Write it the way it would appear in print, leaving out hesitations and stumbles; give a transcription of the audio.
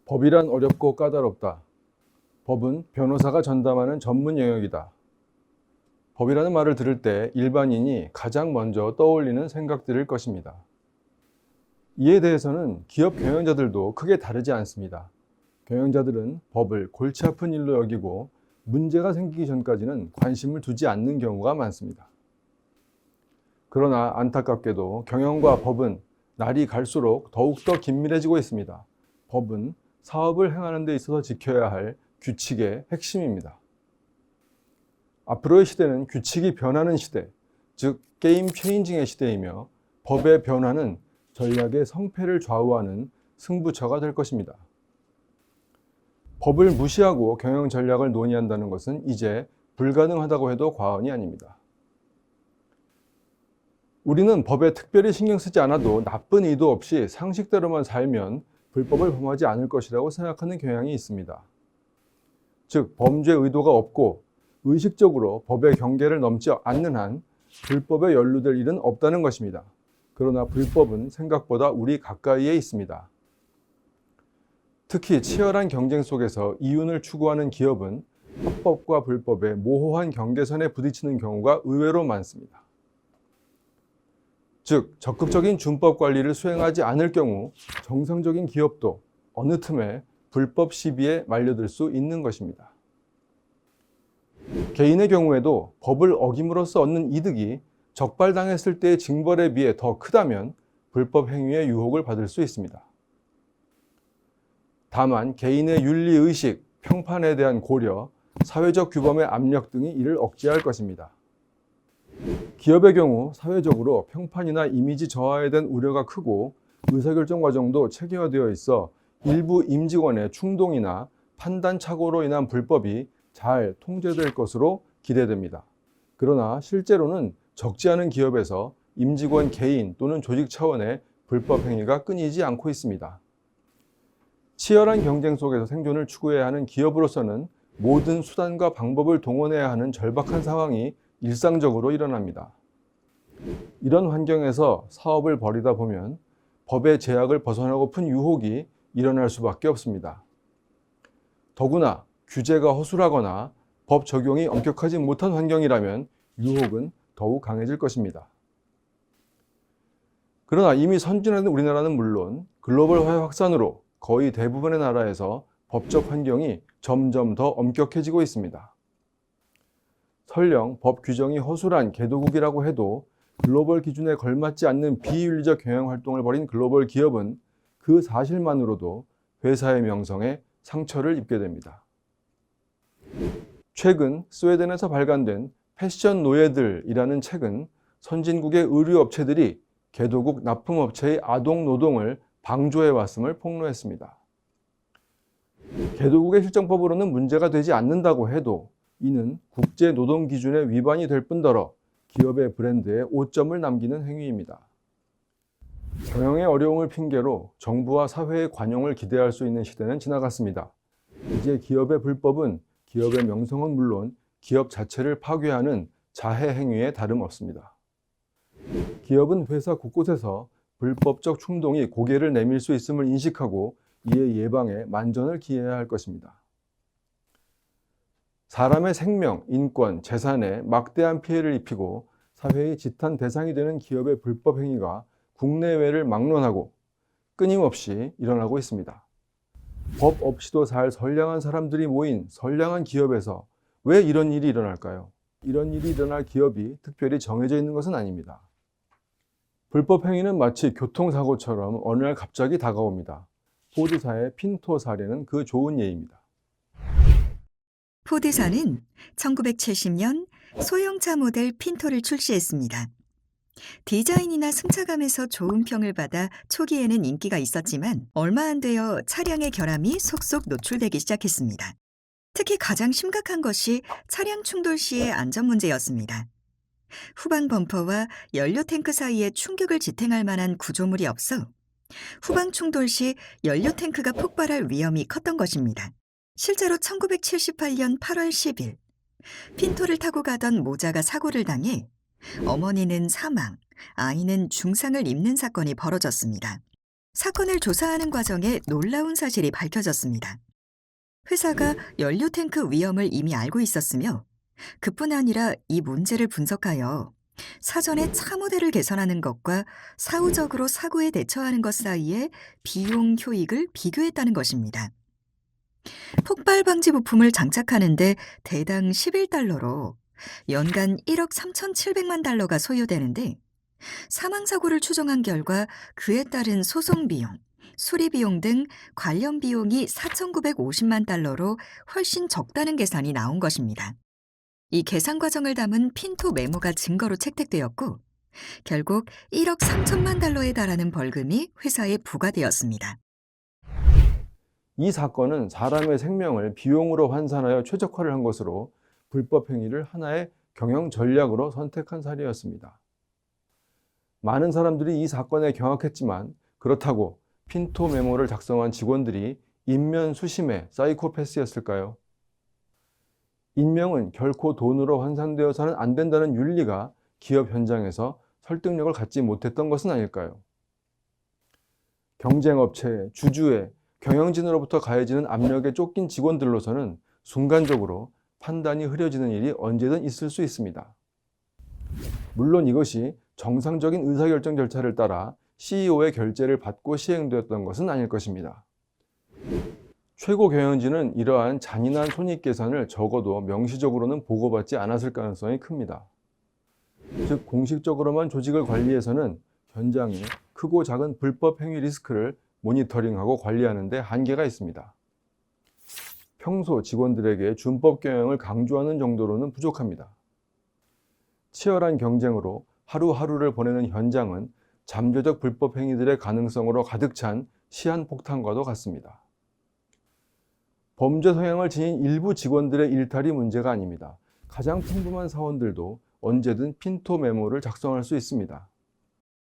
법이란 어렵고 까다롭다. 법은 변호사가 전담하는 전문 영역이다. 법이라는 말을 들을 때 일반인이 가장 먼저 떠올리는 생각들일 것입니다. 이에 대해서는 기업 경영자들도 크게 다르지 않습니다. 경영자들은 법을 골치 아픈 일로 여기고 문제가 생기기 전까지는 관심을 두지 않는 경우가 많습니다. 그러나 안타깝게도 경영과 법은 날이 갈수록 더욱더 긴밀해지고 있습니다. 법은 사업을 행하는 데 있어서 지켜야 할 규칙의 핵심입니다. 앞으로의 시대는 규칙이 변하는 시대, 즉 게임 체인징의 시대이며 법의 변화는 전략의 성패를 좌우하는 승부처가 될 것입니다. 법을 무시하고 경영 전략을 논의한다는 것은 이제 불가능하다고 해도 과언이 아닙니다. 우리는 법에 특별히 신경 쓰지 않아도 나쁜 의도 없이 상식대로만 살면 불법을 범하지 않을 것이라고 생각하는 경향이 있습니다. 즉, 범죄 의도가 없고 의식적으로 법의 경계를 넘지 않는 한 불법에 연루될 일은 없다는 것입니다. 그러나 불법은 생각보다 우리 가까이에 있습니다. 특히 치열한 경쟁 속에서 이윤을 추구하는 기업은 합법과 불법의 모호한 경계선에 부딪히는 경우가 의외로 많습니다. 즉, 적극적인 준법 관리를 수행하지 않을 경우 정상적인 기업도 어느 틈에 불법 시비에 말려들 수 있는 것입니다. 개인의 경우에도 법을 어김으로써 얻는 이득이 적발당했을 때의 징벌에 비해 더 크다면 불법 행위의 유혹을 받을 수 있습니다. 다만 개인의 윤리의식, 평판에 대한 고려, 사회적 규범의 압력 등이 이를 억제할 것입니다. 기업의 경우 사회적으로 평판이나 이미지 저하에 대한 우려가 크고 의사결정 과정도 체계화되어 있어 일부 임직원의 충동이나 판단 착오로 인한 불법이 잘 통제될 것으로 기대됩니다. 그러나 실제로는 적지 않은 기업에서 임직원 개인 또는 조직 차원의 불법 행위가 끊이지 않고 있습니다. 치열한 경쟁 속에서 생존을 추구해야 하는 기업으로서는 모든 수단과 방법을 동원해야 하는 절박한 상황이 일상적으로 일어납니다. 이런 환경에서 사업을 벌이다 보면 법의 제약을 벗어나고픈 유혹이 일어날 수밖에 없습니다. 더구나 규제가 허술하거나 법 적용이 엄격하지 못한 환경이라면 유혹은 더욱 강해질 것입니다. 그러나 이미 선진화된 우리나라는 물론 글로벌화의 확산으로 거의 대부분의 나라에서 법적 환경이 점점 더 엄격해지고 있습니다. 설령 법 규정이 허술한 개도국이라고 해도 글로벌 기준에 걸맞지 않는 비윤리적 경영 활동을 벌인 글로벌 기업은 그 사실만으로도 회사의 명성에 상처를 입게 됩니다. 최근 스웨덴에서 발간된 패션 노예들이라는 책은 선진국의 의류업체들이 개도국 납품업체의 아동 노동을 방조해 왔음을 폭로했습니다. 개도국의 실정법으로는 문제가 되지 않는다고 해도 이는 국제 노동 기준의 위반이 될 뿐더러 기업의 브랜드에 오점을 남기는 행위입니다. 경영의 어려움을 핑계로 정부와 사회의 관용을 기대할 수 있는 시대는 지나갔습니다. 이제 기업의 불법은 기업의 명성은 물론 기업 자체를 파괴하는 자해 행위에 다름없습니다. 기업은 회사 곳곳에서 불법적 충동이 고개를 내밀 수 있음을 인식하고 이에 예방에 만전을 기해야 할 것입니다. 사람의 생명, 인권, 재산에 막대한 피해를 입히고 사회의 지탄 대상이 되는 기업의 불법 행위가 국내외를 막론하고 끊임없이 일어나고 있습니다. 법 없이도 살 선량한 사람들이 모인 선량한 기업에서 왜 이런 일이 일어날까요? 이런 일이 일어날 기업이 특별히 정해져 있는 것은 아닙니다. 불법 행위는 마치 교통사고처럼 어느 날 갑자기 다가옵니다. 포드사의 핀토 사례는 그 좋은 예입니다. 포드사는 1970년 소형차 모델 핀토를 출시했습니다. 디자인이나 승차감에서 좋은 평을 받아 초기에는 인기가 있었지만 얼마 안 되어 차량의 결함이 속속 노출되기 시작했습니다. 특히 가장 심각한 것이 차량 충돌 시의 안전 문제였습니다. 후방 범퍼와 연료 탱크 사이에 충격을 지탱할 만한 구조물이 없어 후방 충돌 시 연료 탱크가 폭발할 위험이 컸던 것입니다. 실제로 1978년 8월 10일 핀토를 타고 가던 모자가 사고를 당해 어머니는 사망, 아이는 중상을 입는 사건이 벌어졌습니다. 사건을 조사하는 과정에 놀라운 사실이 밝혀졌습니다. 회사가 연료 탱크 위험을 이미 알고 있었으며 그뿐 아니라 이 문제를 분석하여 사전에 차 모델을 개선하는 것과 사후적으로 사고에 대처하는 것 사이의 비용 효익을 비교했다는 것입니다. 폭발 방지 부품을 장착하는데 대당 11달러로 연간 1억 3,700만 달러가 소요되는데 사망사고를 추정한 결과 그에 따른 소송 비용, 수리 비용 등 관련 비용이 4,950만 달러로 훨씬 적다는 계산이 나온 것입니다. 이 계산 과정을 담은 핀토 메모가 증거로 채택되었고 결국 1억 3천만 달러에 달하는 벌금이 회사에 부과되었습니다. 이 사건은 사람의 생명을 비용으로 환산하여 최적화를 한 것으로 불법 행위를 하나의 경영 전략으로 선택한 사례였습니다. 많은 사람들이 이 사건에 경악했지만 그렇다고 핀토 메모를 작성한 직원들이 인면수심의 사이코패스였을까요? 인명은 결코 돈으로 환산되어서는 안 된다는 윤리가 기업 현장에서 설득력을 갖지 못했던 것은 아닐까요? 경쟁업체, 주주의, 경영진으로부터 가해지는 압력에 쫓긴 직원들로서는 순간적으로 판단이 흐려지는 일이 언제든 있을 수 있습니다. 물론 이것이 정상적인 의사결정 절차를 따라 CEO의 결재를 받고 시행되었던 것은 아닐 것입니다. 최고 경영진은 이러한 잔인한 손익계산을 적어도 명시적으로는 보고받지 않았을 가능성이 큽니다. 즉, 공식적으로만 조직을 관리해서는 현장의 크고 작은 불법 행위 리스크를 모니터링하고 관리하는 데 한계가 있습니다. 평소 직원들에게 준법 경영을 강조하는 정도로는 부족합니다. 치열한 경쟁으로 하루하루를 보내는 현장은 잠재적 불법 행위들의 가능성으로 가득 찬 시한폭탄과도 같습니다. 범죄 성향을 지닌 일부 직원들의 일탈이 문제가 아닙니다. 가장 평범한 사원들도 언제든 핀토 메모를 작성할 수 있습니다.